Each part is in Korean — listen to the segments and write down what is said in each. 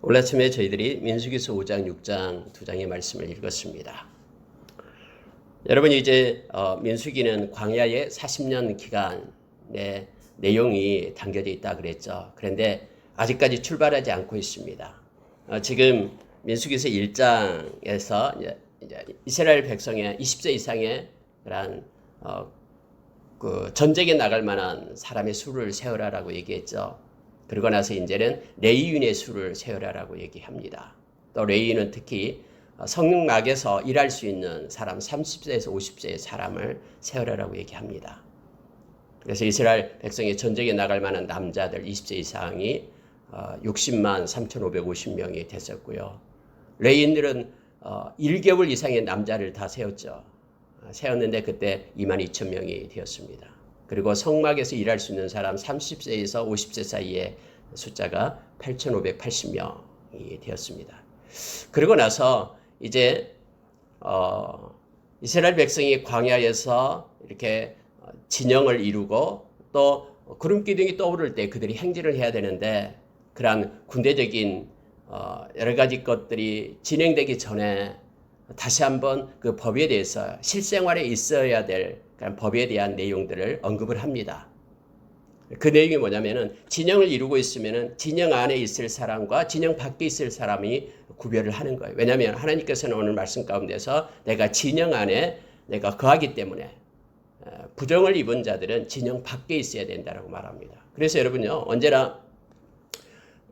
오늘 아침에 저희들이 민수기서 5장, 6장 두 장의 말씀을 읽었습니다. 여러분 이제 민수기는 광야의 40년 기간의 내용이 담겨져 있다 그랬죠. 그런데 아직까지 출발하지 않고 있습니다. 지금 민수기서 1장에서 이제 이스라엘 백성의 20세 이상의 그런 그 전쟁에 나갈 만한 사람의 수를 세우라라고 얘기했죠. 그러고 나서 이제는 레위인의 수를 세우라라고 얘기합니다. 또 레위인은 특히 성막에서 일할 수 있는 사람 30세에서 50세의 사람을 세우라라고 얘기합니다. 그래서 이스라엘 백성이 전쟁에 나갈 만한 남자들 20세 이상이 60만 3,550명이 됐었고요. 레위인들은 1개월 이상의 남자를 다 세웠죠. 세웠는데 그때 2만 2천 명이 되었습니다. 그리고 성막에서 일할 수 있는 사람 30세에서 50세 사이의 숫자가 8,580명이 되었습니다. 그리고 나서 이제 이스라엘 백성이 광야에서 이렇게 진영을 이루고 또 구름 기둥이 떠오를 때 그들이 행진을 해야 되는데 그러한 군대적인 여러 가지 것들이 진행되기 전에 다시 한번 그 법에 대해서 실생활에 있어야 될 그런 법에 대한 내용들을 언급을 합니다. 그 내용이 뭐냐면은 진영을 이루고 있으면은 진영 안에 있을 사람과 진영 밖에 있을 사람이 구별을 하는 거예요. 왜냐하면 하나님께서는 오늘 말씀 가운데서 내가 진영 안에 내가 거하기 때문에 부정을 입은 자들은 진영 밖에 있어야 된다라고 말합니다. 그래서 여러분요 언제나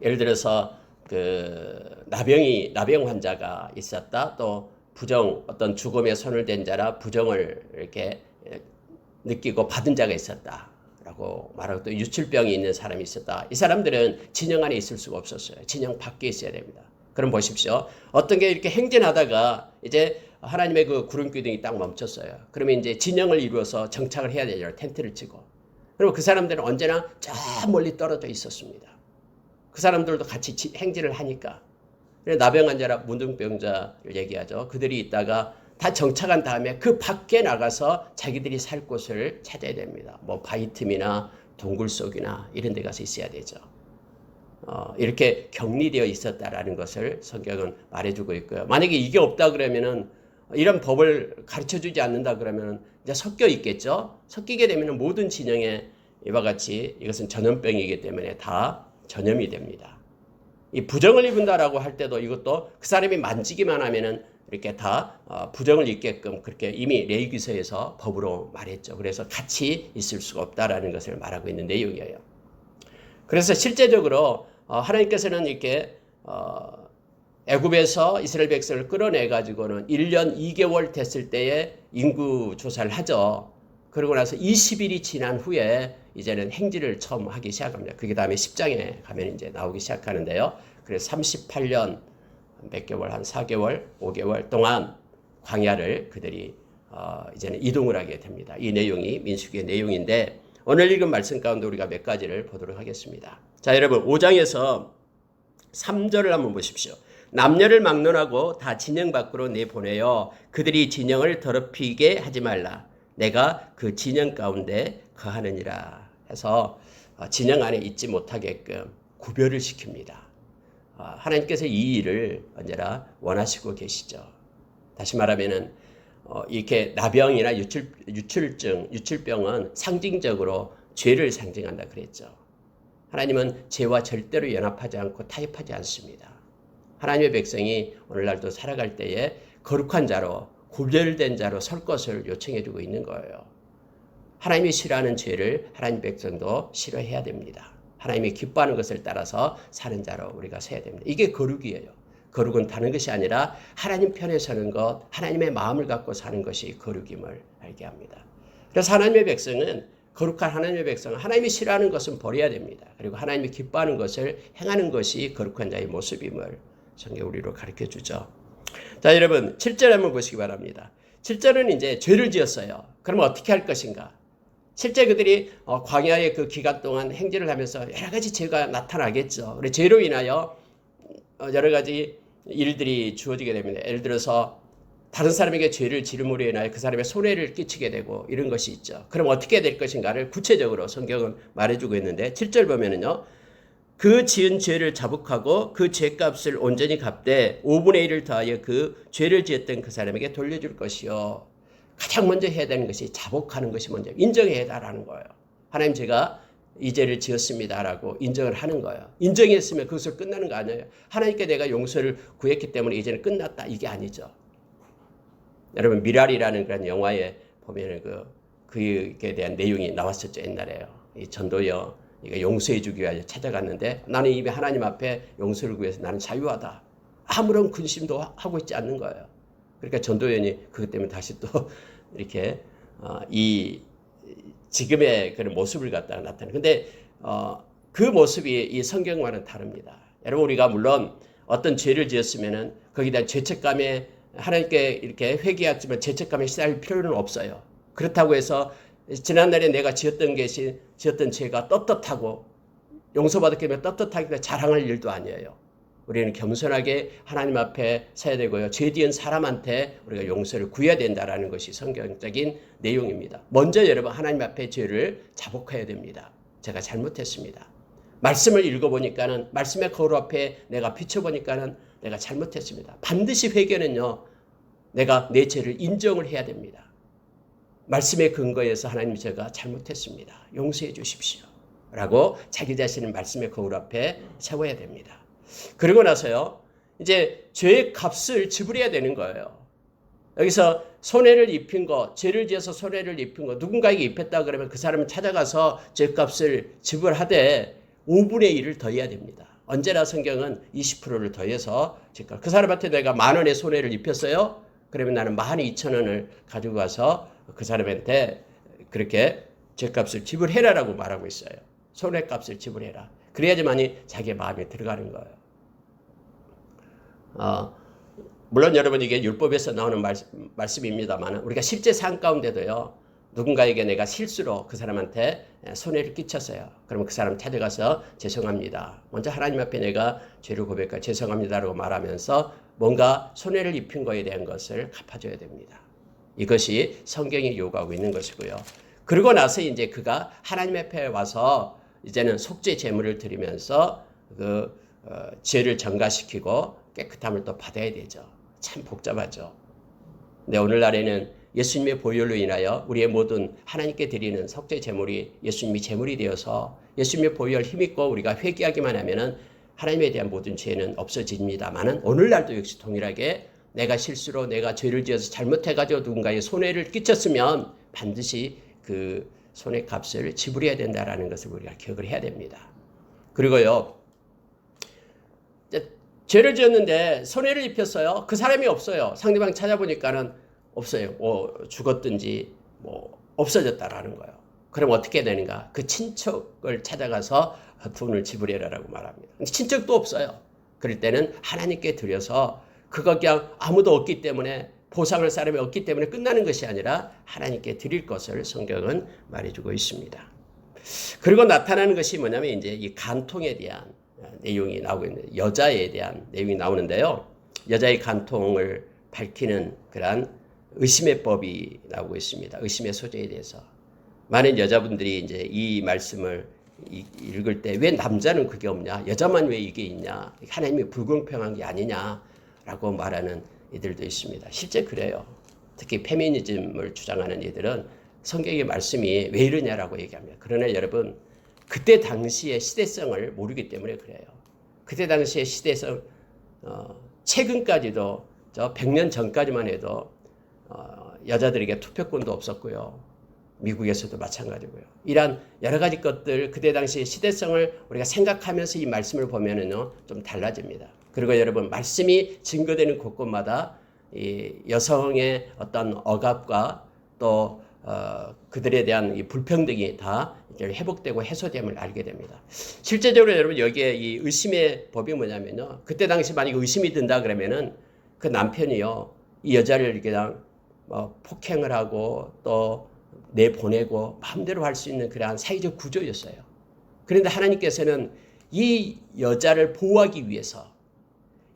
예를 들어서 그 나병 환자가 있었다 또 부정 어떤 죽음에 손을 댄 자라 부정을 이렇게 느끼고 받은 자가 있었다라고 말하고 또 유출병이 있는 사람이 있었다. 이 사람들은 진영 안에 있을 수가 없었어요. 진영 밖에 있어야 됩니다. 그럼 보십시오. 어떤 게 이렇게 행진하다가 이제 하나님의 그 구름 기둥이 딱 멈췄어요. 그러면 이제 진영을 이루어서 정착을 해야 되죠. 텐트를 치고. 그리고 그 사람들은 언제나 저 멀리 떨어져 있었습니다. 그 사람들도 같이 행진을 하니까. 나병 환자라 문둥병자를 얘기하죠. 그들이 있다가 다 정착한 다음에 그 밖에 나가서 자기들이 살 곳을 찾아야 됩니다. 뭐 바위 틈이나 동굴 속이나 이런 데 가서 있어야 되죠. 이렇게 격리되어 있었다라는 것을 성경은 말해주고 있고요. 만약에 이게 없다 그러면은 이런 법을 가르쳐주지 않는다 그러면 이제 섞여 있겠죠. 섞이게 되면 모든 진영에 이와 같이 이것은 전염병이기 때문에 다 전염이 됩니다. 이 부정을 입은다라고 할 때도 이것도 그 사람이 만지기만 하면은 이렇게 다 부정을 입게끔 그렇게 이미 레위기서에서 법으로 말했죠. 그래서 같이 있을 수가 없다라는 것을 말하고 있는 내용이에요. 그래서 실제적으로 하나님께서는 이렇게 애굽에서 이스라엘 백성을 끌어내 가지고는 1년 2개월 됐을 때에 인구 조사를 하죠. 그러고 나서 20일이 지난 후에 이제는 행진을 처음 하기 시작합니다. 그게 다음에 10장에 가면 이제 나오기 시작하는데요. 그래서 38년 몇 개월, 한 4개월, 5개월 동안 광야를 그들이 이제는 이동을 하게 됩니다. 이 내용이 민수기의 내용인데 오늘 읽은 말씀 가운데 우리가 몇 가지를 보도록 하겠습니다. 자, 여러분 5장에서 3절을 한번 보십시오. 남녀를 막론하고 다 진영 밖으로 내보내어 그들이 진영을 더럽히게 하지 말라. 내가 그 진영 가운데 거하느니라 해서 진영 안에 있지 못하게끔 구별을 시킵니다. 하나님께서 이 일을 언제나 원하시고 계시죠. 다시 말하면은 이렇게 나병이나 유출병은 상징적으로 죄를 상징한다 그랬죠. 하나님은 죄와 절대로 연합하지 않고 타협하지 않습니다. 하나님의 백성이 오늘날도 살아갈 때에 거룩한 자로 구별된 자로 설 것을 요청해 주고 있는 거예요. 하나님이 싫어하는 죄를 하나님 백성도 싫어해야 됩니다. 하나님이 기뻐하는 것을 따라서 사는 자로 우리가 서야 됩니다. 이게 거룩이에요. 거룩은 다른 것이 아니라 하나님 편에 서는 것, 하나님의 마음을 갖고 사는 것이 거룩임을 알게 합니다. 그래서 하나님의 백성은 거룩한 하나님의 백성은 하나님이 싫어하는 것은 버려야 됩니다. 그리고 하나님이 기뻐하는 것을 행하는 것이 거룩한 자의 모습임을 성경 우리로 가르쳐 주죠. 자, 여러분 7절 한번 보시기 바랍니다. 7절은 이제 죄를 지었어요. 그러면 어떻게 할 것인가? 실제 그들이 광야의 그 기간 동안 행진을 하면서 여러 가지 죄가 나타나겠죠. 그래서 죄로 인하여 여러 가지 일들이 주어지게 됩니다. 예를 들어서 다른 사람에게 죄를 지름으로 인하여 그 사람의 손해를 끼치게 되고 이런 것이 있죠. 그럼 어떻게 될 것인가를 구체적으로 성경은 말해주고 있는데 7절 보면은요. 그 지은 죄를 자복하고 그 죄값을 온전히 갚되 5분의 1을 더하여 그 죄를 지었던 그 사람에게 돌려줄 것이요. 가장 먼저 해야 되는 것이 자복하는 것이 먼저 인정해야 달라는 거예요. 하나님 제가 이 죄를 지었습니다라고 인정을 하는 거예요. 인정했으면 그것을 끝나는 거 아니에요. 하나님께 내가 용서를 구했기 때문에 이제는 끝났다. 이게 아니죠. 여러분 미랄이라는 그런 영화에 보면은 그에 대한 내용이 나왔었죠. 옛날에요. 이 전도여 이거 용서해 주기 위하여 찾아갔는데 나는 이미 하나님 앞에 용서를 구해서 나는 자유하다. 아무런 근심도 하고 있지 않는 거예요. 그러니까 전도연이 그것 때문에 다시 또 이렇게 이 지금의 그런 모습을 갖다가 나타내. 근데 그 모습이 이 성경과는 다릅니다. 여러분 우리가 물론 어떤 죄를 지었으면은 거기다 죄책감에 하나님께 이렇게 회개했지만 죄책감에 시달릴 필요는 없어요. 그렇다고 해서 지난날에 내가 지었던 죄가 떳떳하고 용서받았기 때문에 떳떳하게 자랑할 일도 아니에요. 우리는 겸손하게 하나님 앞에 서야 되고요. 죄 지은 사람한테 우리가 용서를 구해야 된다라는 것이 성경적인 내용입니다. 먼저 여러분 하나님 앞에 죄를 자복해야 됩니다. 제가 잘못했습니다. 말씀을 읽어보니까는 말씀의 거울 앞에 내가 비춰보니까는 내가 잘못했습니다. 반드시 회개는요. 내가 내 죄를 인정을 해야 됩니다. 말씀의 근거에서 하나님 제가 잘못했습니다. 용서해 주십시오. 라고 자기 자신을 말씀의 거울 앞에 세워야 됩니다. 그리고 나서요. 이제 죄의 값을 지불해야 되는 거예요. 여기서 손해를 입힌 거, 죄를 지어서 손해를 입힌 거, 누군가에게 입혔다 그러면 그 사람은 찾아가서 죄값을 지불하되 5분의 1을 더해야 됩니다. 언제나 성경은 20%를 더해서 그 사람한테 내가 10,000원의 손해를 입혔어요. 그러면 나는 12,000원을 가지고 가서 그 사람한테 그렇게 죄값을 지불해라라고 말하고 있어요. 손해값을 지불해라. 그래야지만이 자기의 마음에 들어가는 거예요. 물론 여러분 이게 율법에서 나오는 말씀입니다만 우리가 실제 삶 가운데도요. 누군가에게 내가 실수로 그 사람한테 손해를 끼쳤어요. 그러면 그 사람 찾아가서 죄송합니다. 먼저 하나님 앞에 내가 죄를 고백하고 죄송합니다라고 말하면서 뭔가 손해를 입힌 거에 대한 것을 갚아줘야 됩니다. 이것이 성경이 요구하고 있는 것이고요. 그러고 나서 이제 그가 하나님 앞에 와서 이제는 속죄 제물을 드리면서 죄를 전가시키고 깨끗함을 또 받아야 되죠. 참 복잡하죠. 근데 오늘날에는 예수님의 보혈로 인하여 우리의 모든 하나님께 드리는 속죄 제물이 예수님이 제물이 되어서 예수님의 보혈 힘있고 우리가 회개하기만 하면은 하나님에 대한 모든 죄는 없어집니다만은 오늘날도 역시 동일하게 내가 실수로 내가 죄를 지어서 잘못해가지고 누군가의 손해를 끼쳤으면 반드시 그 손해 값을 지불해야 된다라는 것을 우리가 기억을 해야 됩니다. 그리고요. 죄를 지었는데 손해를 입혔어요. 그 사람이 없어요. 상대방 찾아보니까는 없어요. 죽었든지 없어졌다라는 거예요. 그럼 어떻게 되는가? 그 친척을 찾아가서 돈을 지불해라라고 말합니다. 근데 친척도 없어요. 그럴 때는 하나님께 드려서 그거 그냥 아무도 없기 때문에 보상할 사람이 없기 때문에 끝나는 것이 아니라 하나님께 드릴 것을 성경은 말해주고 있습니다. 그리고 나타나는 것이 뭐냐면 이제 이 간통에 대한 내용이 나오고 있는 여자에 대한 내용이 나오는데요. 여자의 간통을 밝히는 그러한 의심의 법이 나오고 있습니다. 의심의 소재에 대해서. 많은 여자분들이 이제 이 말씀을 읽을 때 왜 남자는 그게 없냐? 여자만 왜 이게 있냐? 하나님이 불공평한 게 아니냐라고 말하는 이들도 있습니다. 실제 그래요. 특히 페미니즘을 주장하는 이들은 성경의 말씀이 왜 이러냐라고 얘기합니다. 그러나 여러분 그때 당시의 시대성을 모르기 때문에 그래요. 그때 당시의 시대성 최근까지도 저 100년 전까지만 해도 여자들에게 투표권도 없었고요. 미국에서도 마찬가지고요. 이런 여러 가지 것들 그때 당시의 시대성을 우리가 생각하면서 이 말씀을 보면은요 좀 달라집니다. 그리고 여러분 말씀이 증거되는 곳곳마다 이 여성의 어떤 억압과 또 그들에 대한 이 불평등이 다 이제 회복되고 해소됨을 알게 됩니다. 실제적으로 여러분 여기에 이 의심의 법이 뭐냐면요. 그때 당시 만약에 의심이 든다 그러면은 그 남편이요 이 여자를 그냥 폭행을 하고 또 내보내고 마음대로 할 수 있는 그러한 사회적 구조였어요. 그런데 하나님께서는 이 여자를 보호하기 위해서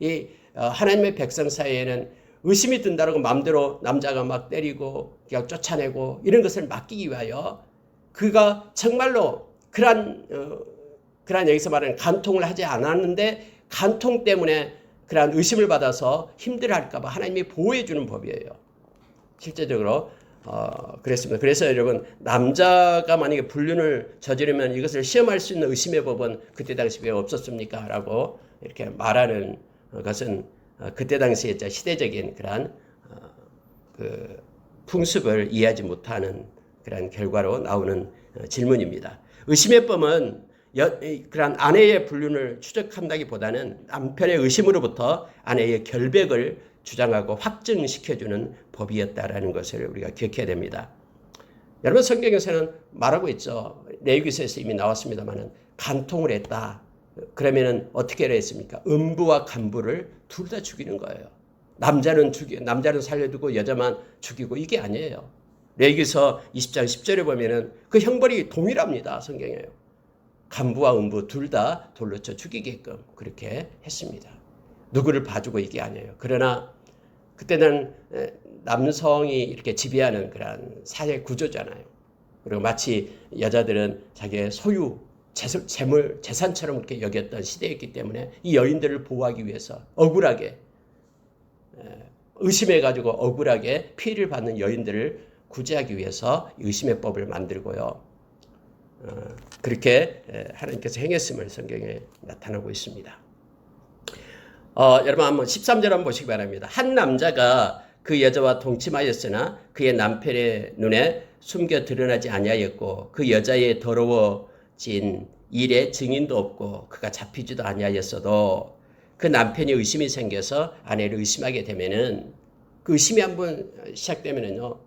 이 하나님의 백성 사이에는 의심이 든다라고 마음대로 남자가 막 때리고 그냥 쫓아내고 이런 것을 막기 위하여 그가 정말로 그러한 그러한 여기서 말하는 간통을 하지 않았는데 간통 때문에 그러한 의심을 받아서 힘들어할까 봐 하나님이 보호해 주는 법이에요. 실제적으로 그랬습니다. 그래서 여러분 남자가 만약에 불륜을 저지르면 이것을 시험할 수 있는 의심의 법은 그때 당시 왜 없었습니까? 라고 이렇게 말하는 것은 그때 당시에 시대적인 그러한 그 풍습을 이해하지 못하는 그런 결과로 나오는 질문입니다. 의심의 법은 그런 아내의 불륜을 추적한다기보다는 남편의 의심으로부터 아내의 결백을 주장하고 확증시켜주는 법이었다라는 것을 우리가 기억해야 됩니다. 여러분 성경에서는 말하고 있죠. 레위기서에서 이미 나왔습니다만은 간통을 했다. 그러면은 어떻게 해야 했습니까? 음부와 간부를 둘 다 죽이는 거예요. 남자는 살려두고 여자만 죽이고 이게 아니에요. 레위기서 20장 10절에 보면은 그 형벌이 동일합니다. 성경에요. 간부와 음부 둘 다 돌로 쳐 죽이게끔 그렇게 했습니다. 누구를 봐주고 이게 아니에요. 그러나 그때는 남성이 이렇게 지배하는 그런 사회 구조잖아요. 그리고 마치 여자들은 자기의 소유, 재물, 재산처럼 이렇게 여겼던 시대였기 때문에 이 여인들을 보호하기 위해서 억울하게 의심해가지고 억울하게 피해를 받는 여인들을 구제하기 위해서 의심의 법을 만들고요. 그렇게 하나님께서 행했음을 성경에 나타나고 있습니다. 여러분 한번 13절 한번 보시기 바랍니다. 한 남자가 그 여자와 동침하였으나 그의 남편의 눈에 숨겨 드러나지 아니하였고 그 여자의 더러워진 일에 증인도 없고 그가 잡히지도 아니하였어도 그 남편이 의심이 생겨서 아내를 의심하게 되면은 그 의심이 한번 시작되면은요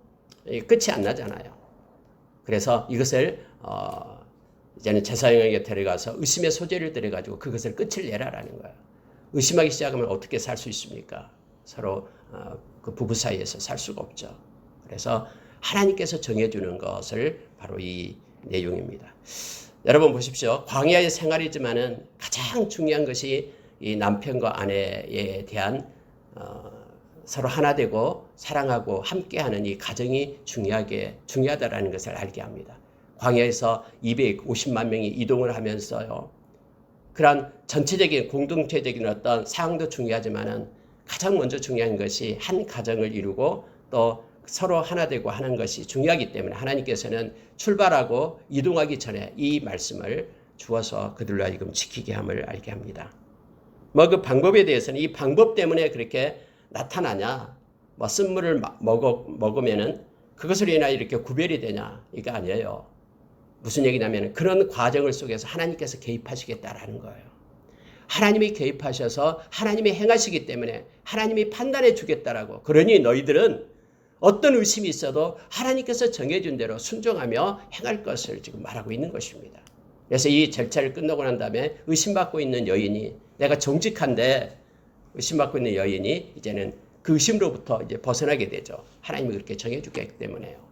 끝이 안 나잖아요. 그래서 이것을 이제는 제사장에게 데려가서 의심의 소재를 데려가지고 그것을 끝을 내라라는 거예요. 의심하기 시작하면 어떻게 살 수 있습니까? 서로 그 부부 사이에서 살 수가 없죠. 그래서 하나님께서 정해주는 것을 바로 이 내용입니다. 여러분 보십시오. 광야의 생활이지만은 가장 중요한 것이 이 남편과 아내에 대한 서로 하나 되고 사랑하고 함께하는 이 가정이 중요하다라는 것을 알게 합니다. 광야에서 250만 명이 이동을 하면서요. 그런 전체적인 공동체적인 어떤 사항도 중요하지만은 가장 먼저 중요한 것이 한 가정을 이루고 또 서로 하나 되고 하는 것이 중요하기 때문에 하나님께서는 출발하고 이동하기 전에 이 말씀을 주어서 그들로 하여금 지키게 함을 알게 합니다. 뭐 그 방법에 대해서는 이 방법 때문에 그렇게 나타나냐, 뭐 쓴물을 먹으면은 그것으로 인하여 이렇게 구별이 되냐 이거 아니에요. 무슨 얘기냐면 그런 과정을 속에서 하나님께서 개입하시겠다라는 거예요. 하나님이 개입하셔서 하나님이 행하시기 때문에 하나님이 판단해 주겠다라고. 그러니 너희들은 어떤 의심이 있어도 하나님께서 정해준 대로 순종하며 행할 것을 지금 말하고 있는 것입니다. 그래서 이 절차를 끝나고 난 다음에 의심받고 있는 여인이 내가 정직한데 의심받고 있는 여인이 이제는 그 의심으로부터 이제 벗어나게 되죠. 하나님이 그렇게 정해주기 때문에요.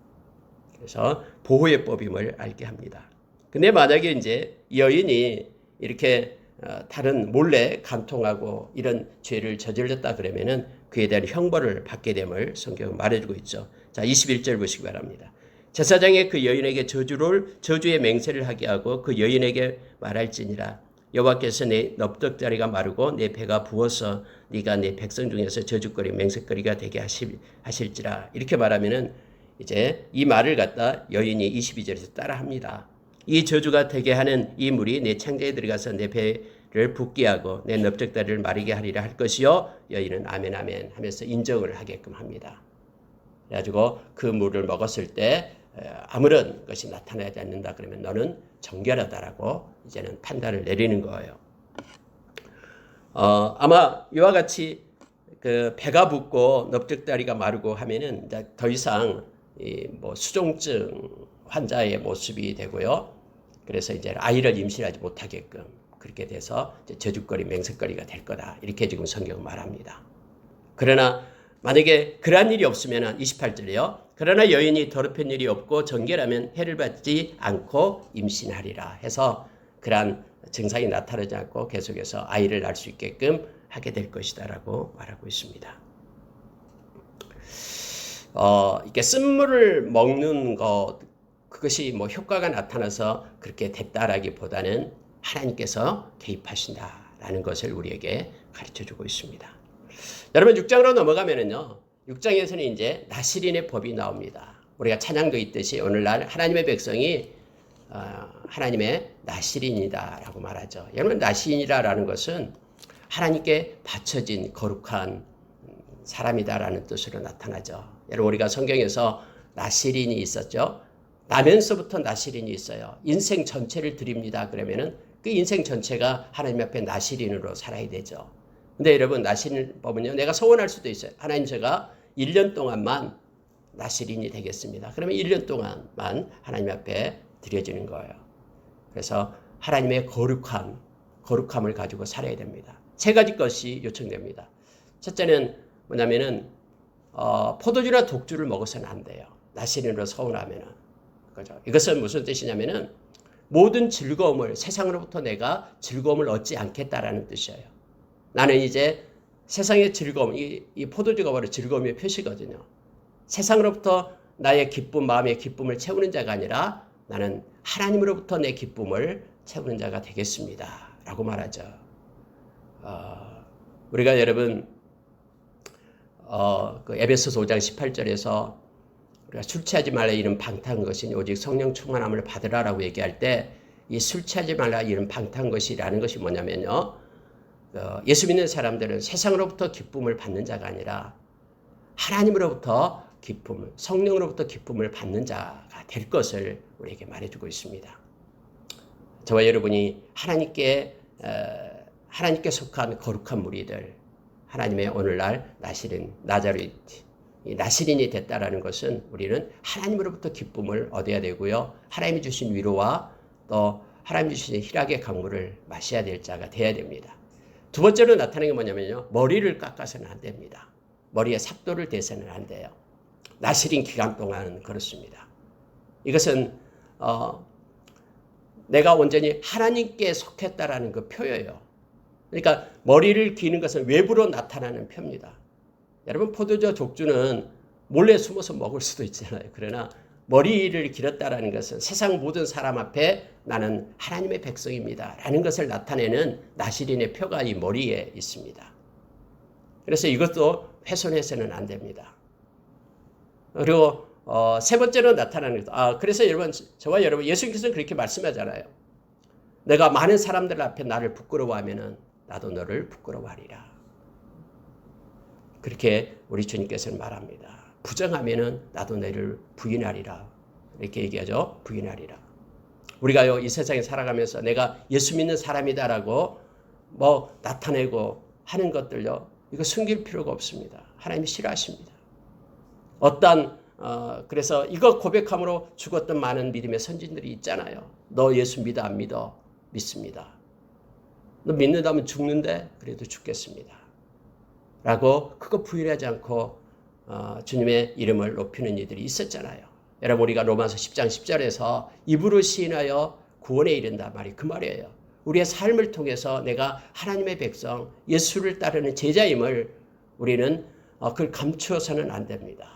그래서 보호의 법임을 알게 합니다. 근데 만약에 이제 여인이 이렇게 다른 몰래 간통하고 이런 죄를 저질렀다 그러면은 그에 대한 형벌을 받게 됨을 성경은 말해주고 있죠. 자, 21절 보시기 바랍니다. 제사장이 그 여인에게 저주의 맹세를 하게 하고 그 여인에게 말할지니라. 여호와께서 내 넙떡다리가 마르고 내 배가 부어서 네가 내 백성 중에서 저주거리 맹세거리가 되게 하실지라. 이렇게 말하면은 이제 이 말을 갖다 여인이 22절에서 따라합니다. 이 저주가 되게 하는 이 물이 내 창자에 들어가서 내 배를 붓게 하고 내 넓적다리를 마르게 하리라 할 것이요. 여인은 아멘 아멘 하면서 인정을 하게끔 합니다. 그래가지고 그 물을 먹었을 때 아무런 것이 나타나지 않는다 그러면 너는 정결하다라고 이제는 판단을 내리는 거예요. 아마 이와 같이 그 배가 붓고 넓적다리가 마르고 하면은 이제 더 이상 뭐 수종증 환자의 모습이 되고요. 그래서 이제 아이를 임신하지 못하게끔 그렇게 돼서 이제 저주거리, 맹세거리가 될 거다. 이렇게 지금 성경은 말합니다. 그러나 만약에 그러한 일이 없으면 28절이요. 그러나 여인이 더럽힌 일이 없고 정결하면 해를 받지 않고 임신하리라 해서 그러한 증상이 나타나지 않고 계속해서 아이를 낳을 수 있게끔 하게 될 것이다라고 말하고 있습니다. 이렇게 쓴물을 먹는 것 그것이 뭐 효과가 나타나서 그렇게 됐다라기보다는 하나님께서 개입하신다라는 것을 우리에게 가르쳐주고 있습니다. 여러분 6장으로 넘어가면은요. 6장에서는 이제 나시린의 법이 나옵니다. 우리가 찬양도 있듯이 오늘날 하나님의 백성이 하나님의 나시린이다라고 말하죠. 여러분 나시린이라는 것은 하나님께 바쳐진 거룩한 사람이다라는 뜻으로 나타나죠. 여러분 우리가 성경에서 나시린이 있었죠. 나면서부터 나시린이 있어요. 인생 전체를 드립니다. 그러면은 그 인생 전체가 하나님 앞에 나시린으로 살아야 되죠. 근데 여러분 나시린 법은요. 내가 소원할 수도 있어요. 하나님 제가 1년 동안만 나시린이 되겠습니다. 그러면 1년 동안만 하나님 앞에 드려지는 거예요. 그래서 하나님의 거룩함을 가지고 살아야 됩니다. 세 가지 것이 요청됩니다. 첫째는 뭐냐면은 포도주나 독주를 먹어서는 안 돼요. 나시린으로 서운하면은 그죠. 이것은 무슨 뜻이냐면은 모든 즐거움을 세상으로부터 내가 즐거움을 얻지 않겠다라는 뜻이에요. 나는 이제 세상의 즐거움, 이 포도주가 바로 즐거움의 표시거든요. 세상으로부터 나의 기쁨, 마음의 기쁨을 채우는 자가 아니라 나는 하나님으로부터 내 기쁨을 채우는 자가 되겠습니다. 라고 말하죠. 우리가 여러분 그 에베소서 5장 18절에서 우리가 술 취하지 말라 이런 방탕한 것이니 오직 성령 충만함을 받으라라고 얘기할 때 이 술 취하지 말라 이런 방탕한 것이라는 것이 뭐냐면요. 예수 믿는 사람들은 세상으로부터 기쁨을 받는 자가 아니라 하나님으로부터 기쁨을, 성령으로부터 기쁨을 받는 자가 될 것을 우리에게 말해주고 있습니다. 저와 여러분이 하나님께 속한 거룩한 무리들, 하나님의 오늘날 나시린이 됐다라는 것은 우리는 하나님으로부터 기쁨을 얻어야 되고요. 하나님이 주신 위로와 또 하나님이 주신 희락의 강물을 마셔야 될 자가 되어야 됩니다. 두 번째로 나타나는 게 뭐냐면요. 머리를 깎아서는 안 됩니다. 머리에 삭도를 대서는 안 돼요. 나시린 기간 동안은 그렇습니다. 이것은 내가 온전히 하나님께 속했다라는 그 표예요. 그러니까 머리를 기는 것은 외부로 나타나는 표입니다. 여러분 포도주 독주는 몰래 숨어서 먹을 수도 있잖아요. 그러나 머리를 길었다라는 것은 세상 모든 사람 앞에 나는 하나님의 백성입니다. 라는 것을 나타내는 나시린의 표가 이 머리에 있습니다. 그래서 이것도 훼손해서는 안 됩니다. 그리고 세 번째로 나타나는 것. 그래서 여러분 저와 여러분 예수님께서는 그렇게 말씀하잖아요. 내가 많은 사람들 앞에 나를 부끄러워하면은 나도 너를 부끄러워하리라. 그렇게 우리 주님께서는 말합니다. 부정하면은 나도 너를 부인하리라. 이렇게 얘기하죠. 부인하리라. 우리가요 이 세상에 살아가면서 내가 예수 믿는 사람이다라고 나타내고 하는 것들요 이거 숨길 필요가 없습니다. 하나님이 싫어하십니다. 그래서 이거 고백함으로 죽었던 많은 믿음의 선진들이 있잖아요. 너 예수 믿어 안 믿어? 믿습니다. 너 믿는다면 죽는데 그래도 죽겠습니다. 라고 그거 부인하지 않고 주님의 이름을 높이는 이들이 있었잖아요. 여러분 우리가 로마서 10장 10절에서 입으로 시인하여 구원에 이른다 말이 그 말이에요. 우리의 삶을 통해서 내가 하나님의 백성 예수를 따르는 제자임을 우리는 그걸 감추어서는 안 됩니다.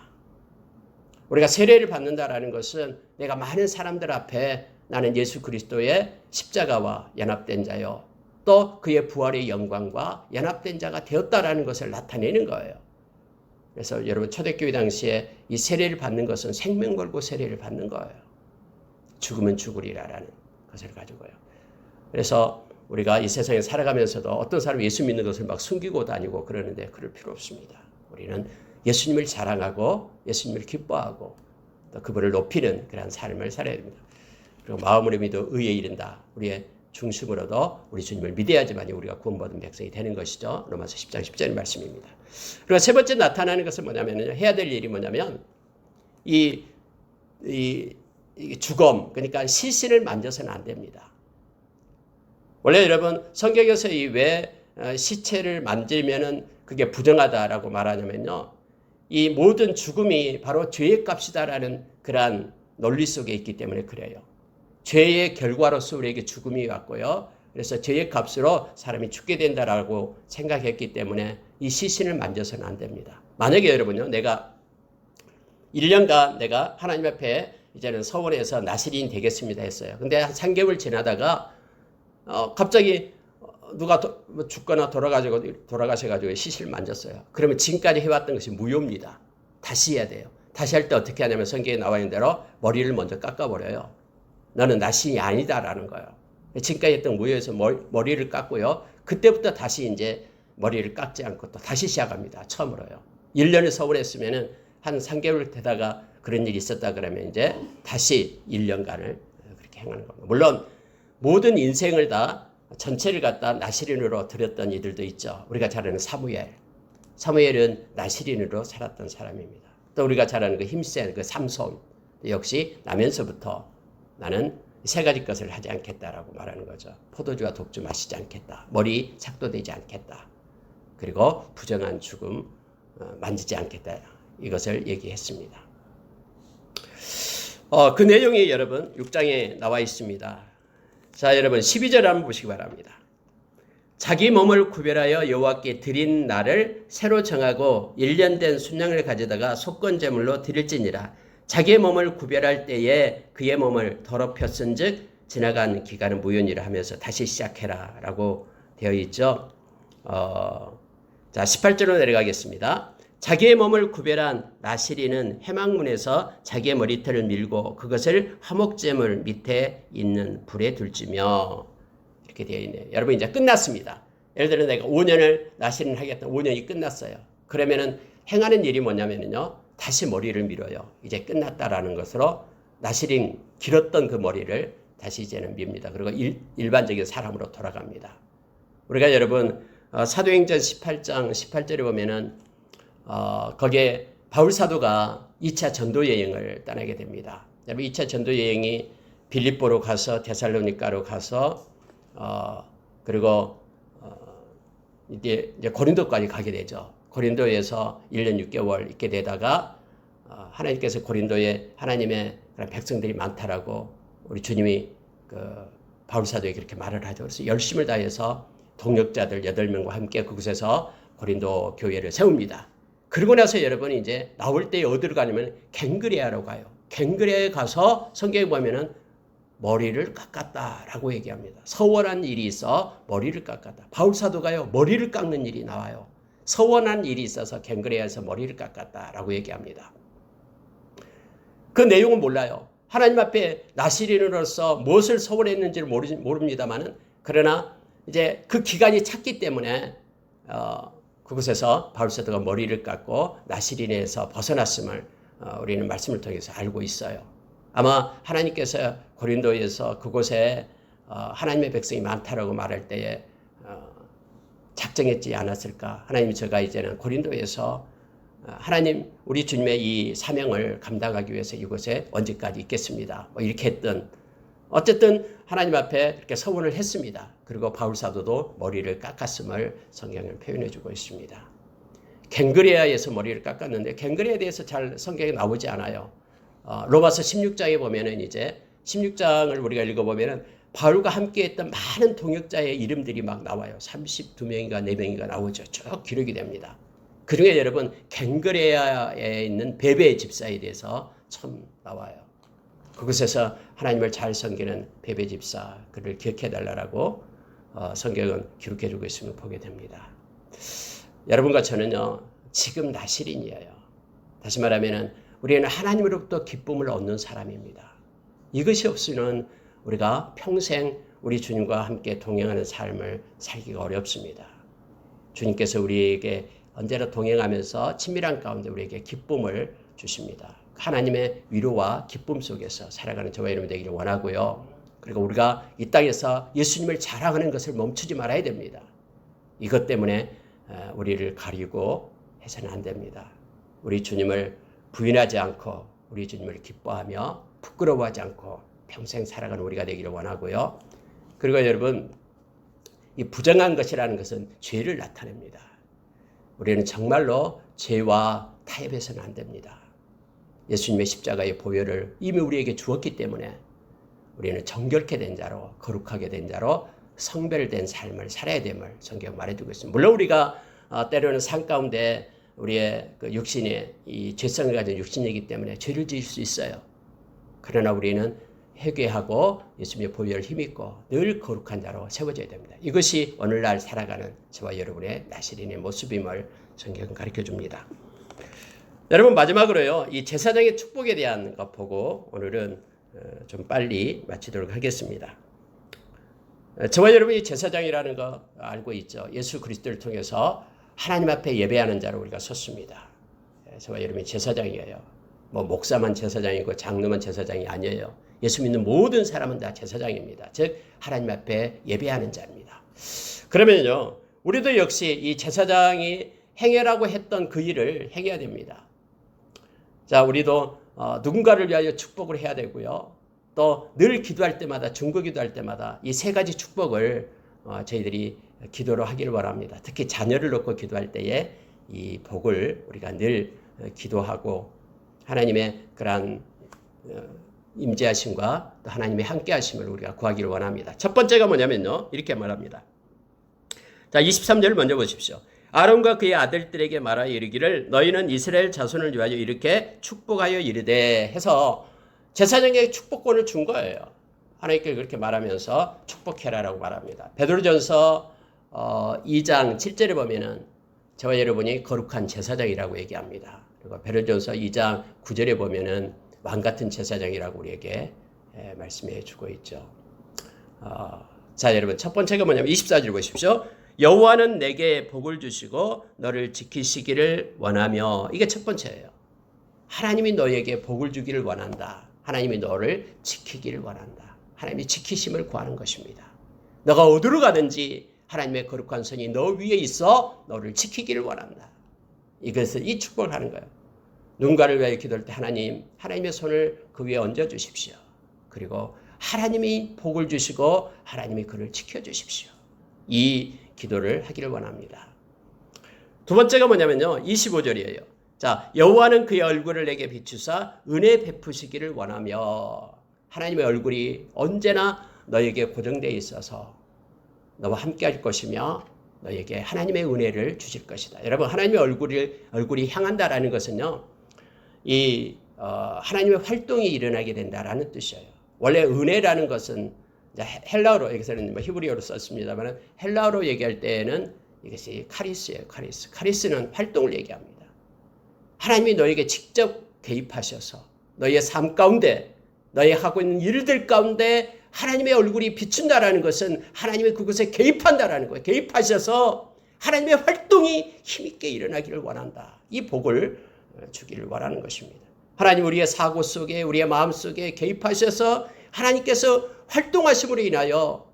우리가 세례를 받는다라는 것은 내가 많은 사람들 앞에 나는 예수 그리스도의 십자가와 연합된 자요. 또 그의 부활의 영광과 연합된 자가 되었다라는 것을 나타내는 거예요. 그래서 여러분 초대교회 당시에 이 세례를 받는 것은 생명 걸고 세례를 받는 거예요. 죽으면 죽으리라라는 것을 가지고요. 그래서 우리가 이 세상에 살아가면서도 어떤 사람이 예수 믿는 것을 막 숨기고 다니고 그러는데 그럴 필요 없습니다. 우리는 예수님을 자랑하고 예수님을 기뻐하고 또 그분을 높이는 그런 삶을 살아야 됩니다. 그리고 마음으로 믿어 의에 이른다. 우리의 중심으로도 우리 주님을 믿어야지만 우리가 구원받은 백성이 되는 것이죠. 로마서 10장 10절의 말씀입니다. 그리고 세 번째 나타나는 것은 뭐냐면 해야 될 일이 뭐냐면 이 죽음 그러니까 시신을 만져서는 안 됩니다. 원래 여러분 성경에서 왜 시체를 만지면은 그게 부정하다라고 말하냐면요. 이 모든 죽음이 바로 죄의 값이다라는 그러한 논리 속에 있기 때문에 그래요. 죄의 결과로서 우리에게 죽음이 왔고요. 그래서 죄의 값으로 사람이 죽게 된다라고 생각했기 때문에 이 시신을 만져서는 안 됩니다. 만약에 여러분요, 내가 1년간 내가 하나님 앞에 이제는 서원에서 나시린 되겠습니다 했어요. 근데 한 3개월 지나다가 갑자기 누가 뭐 죽거나 돌아가셔가지고 시신을 만졌어요. 그러면 지금까지 해왔던 것이 무효입니다. 다시 해야 돼요. 다시 할 때 어떻게 하냐면 성경에 나와 있는 대로 머리를 먼저 깎아버려요. 너는 나 신이 아니다라는 거예요. 지금까지 했던 무효에서 머리를 깎고요. 그때부터 다시 이제 머리를 깎지 않고 또 다시 시작합니다. 처음으로요. 1년을 서울했으면은 한 3개월 되다가 그런 일이 있었다 그러면 이제 다시 1년간을 그렇게 행하는 겁니다. 물론 모든 인생을 다 전체를 갖다 나시린으로 드렸던 이들도 있죠. 우리가 잘 아는 사무엘. 사무엘은 나시린으로 살았던 사람입니다. 또 우리가 잘 아는 그 힘센 그 삼손. 역시 나면서부터 나는 세 가지 것을 하지 않겠다라고 말하는 거죠. 포도주와 독주 마시지 않겠다. 머리 삭도되지 않겠다. 그리고 부정한 죽음 만지지 않겠다. 이것을 얘기했습니다. 그 내용이 여러분 6장에 나와 있습니다. 자, 여러분 12절 한번 보시기 바랍니다. 자기 몸을 구별하여 여호와께 드린 날을 새로 정하고 1년 된 순양을 가져다가 속건제물로 드릴지니라. 자기의 몸을 구별할 때에 그의 몸을 더럽혔은즉 지나간 기간은 무효니라 하면서 다시 시작해라 라고 되어 있죠. 자, 18절로 내려가겠습니다. 자기의 몸을 구별한 나시린은 해망문에서 자기의 머리털을 밀고 그것을 화목제물 밑에 있는 불에 둘지며 이렇게 되어 있네요. 여러분 이제 끝났습니다. 예를 들어 내가 5년을 나시린 하겠다. 5년이 끝났어요. 그러면은 행하는 일이 뭐냐면요. 다시 머리를 밀어요. 이제 끝났다라는 것으로 나시린 길었던 그 머리를 다시 이제는 밉니다. 그리고 일반적인 사람으로 돌아갑니다. 우리가 여러분 사도행전 18장 18절에 보면은 거기에 바울 사도가 2차 전도 여행을 떠나게 됩니다. 여러분 2차 전도 여행이 빌립보로 가서 데살로니가로 가서 그리고 이제 고린도까지 가게 되죠. 고린도에서 1년 6개월 있게 되다가 하나님께서 고린도에 하나님의 그런 백성들이 많다라고 우리 주님이 그 바울 사도에게 그렇게 말을 하죠. 그래서 열심을 다해서 동역자들 8명과 함께 그곳에서 고린도 교회를 세웁니다. 그러고 나서 여러분이 이제 나올 때 어디로 가냐면 갱그레아로 가요. 갱그레아에 가서 성경에 보면은 머리를 깎았다라고 얘기합니다. 서원한 일이 있어 머리를 깎았다. 바울 사도가요 머리를 깎는 일이 나와요. 서원한 일이 있어서 갱그레아에서 머리를 깎았다라고 얘기합니다. 그 내용은 몰라요. 하나님 앞에 나시린으로서 무엇을 서원했는지를 모릅니다만은 그러나 이제 그 기간이 찼기 때문에 그곳에서 바울 사도가 머리를 깎고 나시린에서 벗어났음을 우리는 말씀을 통해서 알고 있어요. 아마 하나님께서 고린도에서 그곳에 하나님의 백성이 많다라고 말할 때에 작정했지 않았을까. 하나님이 제가 이제는 고린도에서 하나님 우리 주님의 이 사명을 감당하기 위해서 이곳에 언제까지 있겠습니다. 뭐 이렇게 했던 어쨌든 하나님 앞에 이렇게 서원을 했습니다. 그리고 바울 사도도 머리를 깎았음을 성경을 표현해 주고 있습니다. 갱그레아에서 머리를 깎았는데 갱그레아에 대해서 잘 성경에 나오지 않아요. 로마서 16장에 보면은 이제 16장을 우리가 읽어보면은 바울과 함께했던 많은 동역자의 이름들이 막 나와요. 32명인가 4명인가 나오죠. 쭉 기록이 됩니다. 그중에 여러분 갱그레아에 있는 베베 집사에 대해서 처음 나와요. 그곳에서 하나님을 잘 섬기는 베베 집사 그를 기억해달라고 성경은 기록해주고 있음을 보게 됩니다. 여러분과 저는요 지금 나시린이에요. 다시 말하면은 우리는 하나님으로부터 기쁨을 얻는 사람입니다. 이것이 없으면 우리가 평생 우리 주님과 함께 동행하는 삶을 살기가 어렵습니다. 주님께서 우리에게 언제나 동행하면서 친밀한 가운데 우리에게 기쁨을 주십니다. 하나님의 위로와 기쁨 속에서 살아가는 저와 여러분 되기를 원하고요. 그리고 우리가 이 땅에서 예수님을 자랑하는 것을 멈추지 말아야 됩니다. 이것 때문에 우리를 가리고 해서는 안 됩니다. 우리 주님을 부인하지 않고 우리 주님을 기뻐하며 부끄러워하지 않고 평생 살아가는 우리가 되기를 원하고요. 그리고 여러분 이 부정한 것이라는 것은 죄를 나타냅니다. 우리는 정말로 죄와 타협해서는 안 됩니다. 예수님의 십자가의 보혈을 이미 우리에게 주었기 때문에 우리는 정결케 된 자로 거룩하게 된 자로 성별된 삶을 살아야 됨을 성경 말해주고 있습니다. 물론 우리가 때로는 삶 가운데 우리의 그 육신의 이 죄성을 가진 육신이기 때문에 죄를 지을 수 있어요. 그러나 우리는 회개하고 예수님의 보혈을 힘입고 늘 거룩한 자로 세워져야 됩니다. 이것이 오늘날 살아가는 저와 여러분의 나시린의 모습임을 성경은 가르쳐줍니다. 여러분 마지막으로요. 이 제사장의 축복에 대한 것 보고 오늘은 좀 빨리 마치도록 하겠습니다. 저와 여러분이 제사장이라는 거 알고 있죠. 예수 그리스도를 통해서 하나님 앞에 예배하는 자로 우리가 섰습니다. 저와 여러분이 제사장이에요. 뭐 목사만 제사장이고 장로만 제사장이 아니에요. 예수 믿는 모든 사람은 다 제사장입니다. 즉 하나님 앞에 예배하는 자입니다. 그러면요. 우리도 역시 이 제사장이 행하라고 했던 그 일을 행해야 됩니다. 자, 우리도 누군가를 위하여 축복을 해야 되고요. 또 늘 기도할 때마다 중보 기도할 때마다 이 세 가지 축복을 저희들이 기도로 하기를 바랍니다. 특히 자녀를 놓고 기도할 때에 이 복을 우리가 늘 기도하고 하나님의 그러한 임재하심과 또 하나님의 함께하심을 우리가 구하기를 원합니다. 첫 번째가 뭐냐면요. 이렇게 말합니다. 자, 23절을 먼저 보십시오. 아론과 그의 아들들에게 말하여 이르기를 너희는 이스라엘 자손을 위하여 이렇게 축복하여 이르되 해서 제사장에게 축복권을 준 거예요. 하나님께 그렇게 말하면서 축복해라라고 말합니다. 베드로전서 2장 7절에 보면은 저와 여러분이 거룩한 제사장이라고 얘기합니다. 그리고 베드로전서 2장 9절에 보면은 왕 같은 제사장이라고 우리에게 말씀해 주고 있죠. 자, 여러분 첫 번째가 뭐냐면 24절 보십시오. 여호와는 내게 복을 주시고 너를 지키시기를 원하며 이게 첫 번째예요. 하나님이 너에게 복을 주기를 원한다. 하나님이 너를 지키기를 원한다. 하나님이 지키심을 구하는 것입니다. 너가 어디로 가든지 하나님의 거룩한 손이 너 위에 있어 너를 지키기를 원한다. 이것을 이 축복을 하는 거예요. 누군가를 위하여 기도할 때 하나님의 손을 그 위에 얹어 주십시오. 그리고 하나님이 복을 주시고 하나님이 그를 지켜 주십시오. 이 기도를 하기를 원합니다. 두 번째가 뭐냐면요. 25절이에요. 자, 여호와는 그의 얼굴을 내게 비추사 은혜 베푸시기를 원하며 하나님의 얼굴이 언제나 너에게 고정되어 있어서 너와 함께 할 것이며 너에게 하나님의 은혜를 주실 것이다. 여러분 하나님의 얼굴이 향한다라는 것은요. 하나님의 활동이 일어나게 된다라는 뜻이에요. 원래 은혜라는 것은 헬라어로 여기서는 히브리어로 썼습니다만 헬라어로 얘기할 때에는 이것이 카리스예요. 카리스는 활동을 얘기합니다. 하나님이 너에게 직접 개입하셔서 너의 삶 가운데 너의 하고 있는 일들 가운데 하나님의 얼굴이 비춘다라는 것은 하나님이 그곳에 개입한다라는 거예요. 개입하셔서 하나님의 활동이 힘있게 일어나기를 원한다. 이 복을 주기를 원하는 것입니다. 하나님 우리의 사고 속에 우리의 마음 속에 개입하셔서 하나님께서 활동하심으로 인하여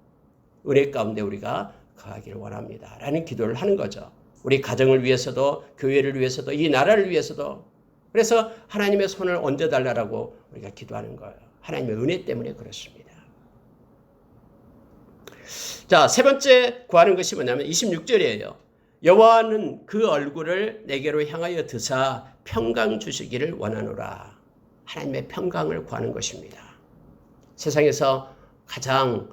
은혜 가운데 우리가 거하기를 원합니다. 라는 기도를 하는 거죠. 우리 가정을 위해서도 교회를 위해서도 이 나라를 위해서도 그래서 하나님의 손을 얹어달라고 우리가 기도하는 거예요. 하나님의 은혜 때문에 그렇습니다. 자, 세 번째 구하는 것이 뭐냐면 26절이에요. 여호와는 그 얼굴을 내게로 향하여 드사 평강 주시기를 원하노라. 하나님의 평강을 구하는 것입니다. 세상에서 가장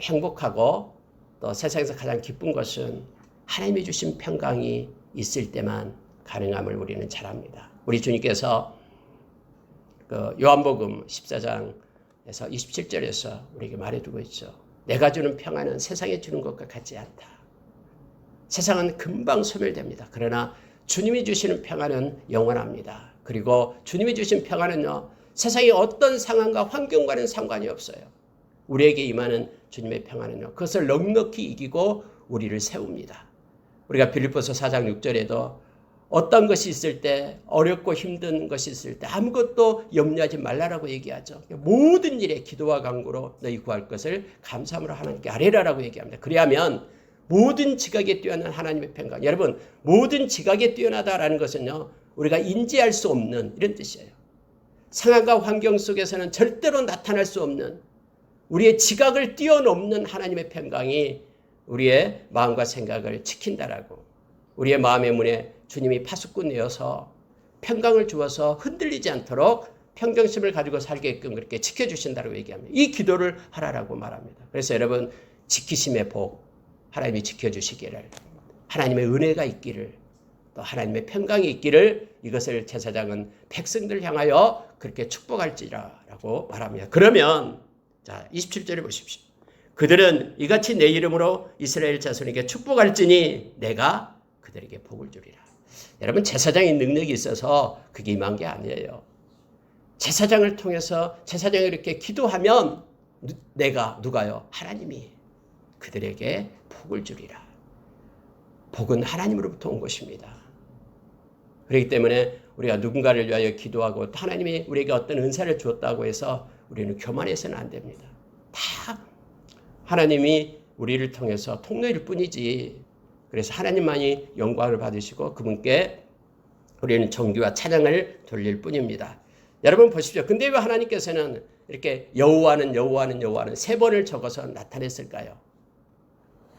행복하고 또 세상에서 가장 기쁜 것은 하나님이 주신 평강이 있을 때만 가능함을 우리는 잘 압니다. 우리 주님께서 요한복음 14장에서 27절에서 우리에게 말해두고 있죠. 내가 주는 평안은 세상에 주는 것과 같지 않다. 세상은 금방 소멸됩니다. 그러나 주님이 주시는 평안은 영원합니다. 그리고 주님이 주신 평안은요. 세상의 어떤 상황과 환경과는 상관이 없어요. 우리에게 임하는 주님의 평안은요. 그것을 넉넉히 이기고 우리를 세웁니다. 우리가 빌립보서 4장 6절에도 어떤 것이 있을 때 어렵고 힘든 것이 있을 때 아무것도 염려하지 말라라고 얘기하죠. 모든 일에 기도와 간구로 너희 구할 것을 감사함으로 하나님께 아뢰라라고 얘기합니다. 그리하면 모든 지각에 뛰어난 하나님의 평강. 여러분 모든 지각에 뛰어나다라는 것은요. 우리가 인지할 수 없는 이런 뜻이에요. 상황과 환경 속에서는 절대로 나타날 수 없는 우리의 지각을 뛰어넘는 하나님의 평강이 우리의 마음과 생각을 지킨다라고 우리의 마음의 문에 주님이 파수꾼 내어서 평강을 주어서 흔들리지 않도록 평정심을 가지고 살게끔 그렇게 지켜주신다고 얘기합니다. 이 기도를 하라라고 말합니다. 그래서 여러분 지키심의 복 하나님이 지켜주시기를 하나님의 은혜가 있기를 또 또 하나님의 평강이 있기를 이것을 제사장은 백성들 향하여 그렇게 축복할지라라고 말합니다. 그러면 자 27절에 보십시오. 그들은 이같이 내 이름으로 이스라엘 자손에게 축복할지니 내가 그들에게 복을 주리라. 여러분 제사장의 능력이 있어서 그게 임한 게 아니에요. 제사장을 통해서 제사장이 이렇게 기도하면 누가요? 하나님이 그들에게 복을 주리라. 복은 하나님으로부터 온 것입니다. 그렇기 때문에 우리가 누군가를 위하여 기도하고 하나님이 우리에게 어떤 은사를 주었다고 해서 우리는 교만해서는 안 됩니다. 다 하나님이 우리를 통해서 통로일 뿐이지. 그래서 하나님만이 영광을 받으시고 그분께 우리는 정기와 찬양을 돌릴 뿐입니다. 여러분 보십시오. 근데 왜 하나님께서는 이렇게 여호와는 3번을 적어서 나타냈을까요?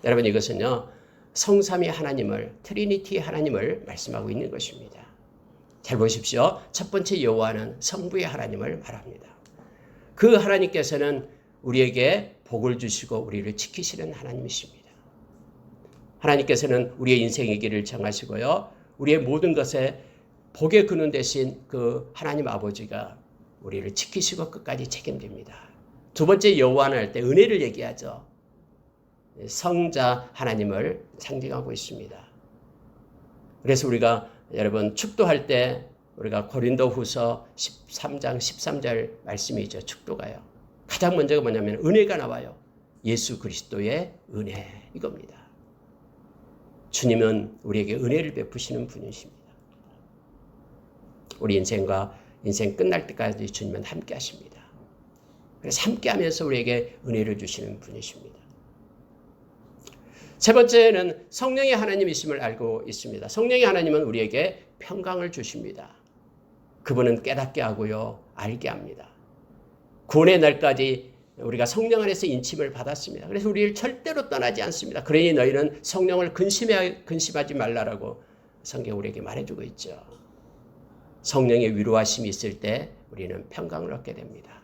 여러분 이것은요. 성삼위 하나님을 트리니티 하나님을 말씀하고 있는 것입니다. 잘 보십시오. 첫 번째 여호와는 성부의 하나님을 말합니다. 그 하나님께서는 우리에게 복을 주시고 우리를 지키시는 하나님이십니다. 하나님께서는 우리의 인생의 길을 정하시고요. 우리의 모든 것에 복의 근원 대신 그 하나님 아버지가 우리를 지키시고 끝까지 책임집니다. 두 번째 여호와는 할 때 은혜를 얘기하죠. 성자 하나님을 상징하고 있습니다. 그래서 우리가 여러분 축도할 때 우리가 고린도후서 13장 13절 말씀이죠. 축도가요. 가장 먼저가 뭐냐면 은혜가 나와요. 예수 그리스도의 은혜 이겁니다. 주님은 우리에게 은혜를 베푸시는 분이십니다. 우리 인생 끝날 때까지 주님은 함께 하십니다. 그래서 함께 하면서 우리에게 은혜를 주시는 분이십니다. 세 번째는 성령의 하나님이심을 알고 있습니다. 성령의 하나님은 우리에게 평강을 주십니다. 그분은 깨닫게 하고요. 알게 합니다. 구원의 날까지 우리가 성령 안에서 인침을 받았습니다. 그래서 우리를 절대로 떠나지 않습니다. 그러니 너희는 성령을 근심하지 말라라고 성경 우리에게 말해주고 있죠. 성령의 위로하심이 있을 때 우리는 평강을 얻게 됩니다.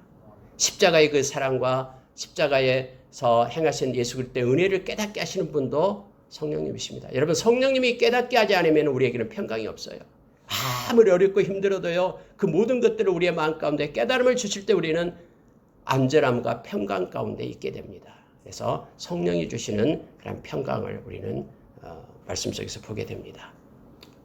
십자가의 그 사랑과 십자가에서 행하신 예수 그리스도의 은혜를 깨닫게 하시는 분도 성령님이십니다. 여러분 성령님이 깨닫게 하지 않으면 우리에게는 평강이 없어요. 아무리 어렵고 힘들어도요. 그 모든 것들을 우리의 마음 가운데 깨달음을 주실 때 우리는 안전함과 평강 가운데 있게 됩니다. 그래서 성령이 주시는 그런 평강을 우리는 말씀 속에서 보게 됩니다.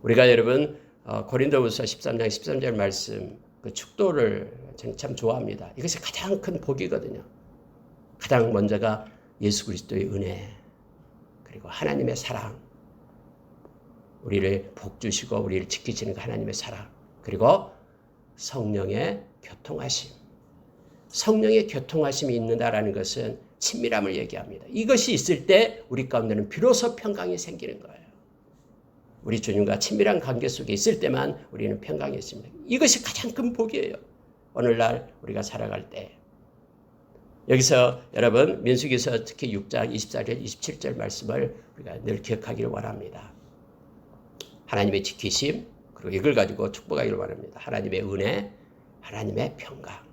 우리가 여러분 고린도후서 13장 13절 말씀 그 축도를 저는 참 좋아합니다. 이것이 가장 큰 복이거든요. 가장 먼저가 예수 그리스도의 은혜 그리고 하나님의 사랑 우리를 복 주시고 우리를 지키시는 그 하나님의 사랑 그리고 성령의 교통하심 성령의 교통하심이 있는다라는 것은 친밀함을 얘기합니다. 이것이 있을 때 우리 가운데는 비로소 평강이 생기는 거예요. 우리 주님과 친밀한 관계 속에 있을 때만 우리는 평강이 있습니다. 이것이 가장 큰 복이에요. 오늘날 우리가 살아갈 때. 여기서 여러분 민수기서 특히 6장 24절 27절 말씀을 우리가 늘 기억하기를 원합니다. 하나님의 지키심 그리고 이걸 가지고 축복하기를 원합니다. 하나님의 은혜, 하나님의 평강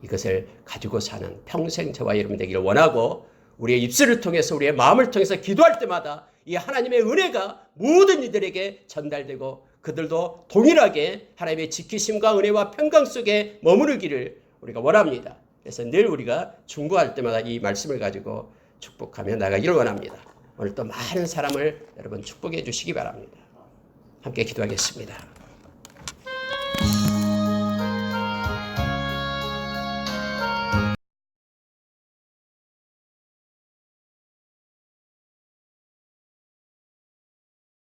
이것을 가지고 사는 평생 저와 여러분 되기를 원하고 우리의 입술을 통해서 우리의 마음을 통해서 기도할 때마다 이 하나님의 은혜가 모든 이들에게 전달되고 그들도 동일하게 하나님의 지키심과 은혜와 평강 속에 머무르기를 우리가 원합니다. 그래서 늘 우리가 중보할 때마다 이 말씀을 가지고 축복하며 나가기를 원합니다. 오늘 또 많은 사람을 여러분 축복해 주시기 바랍니다. 함께 기도하겠습니다.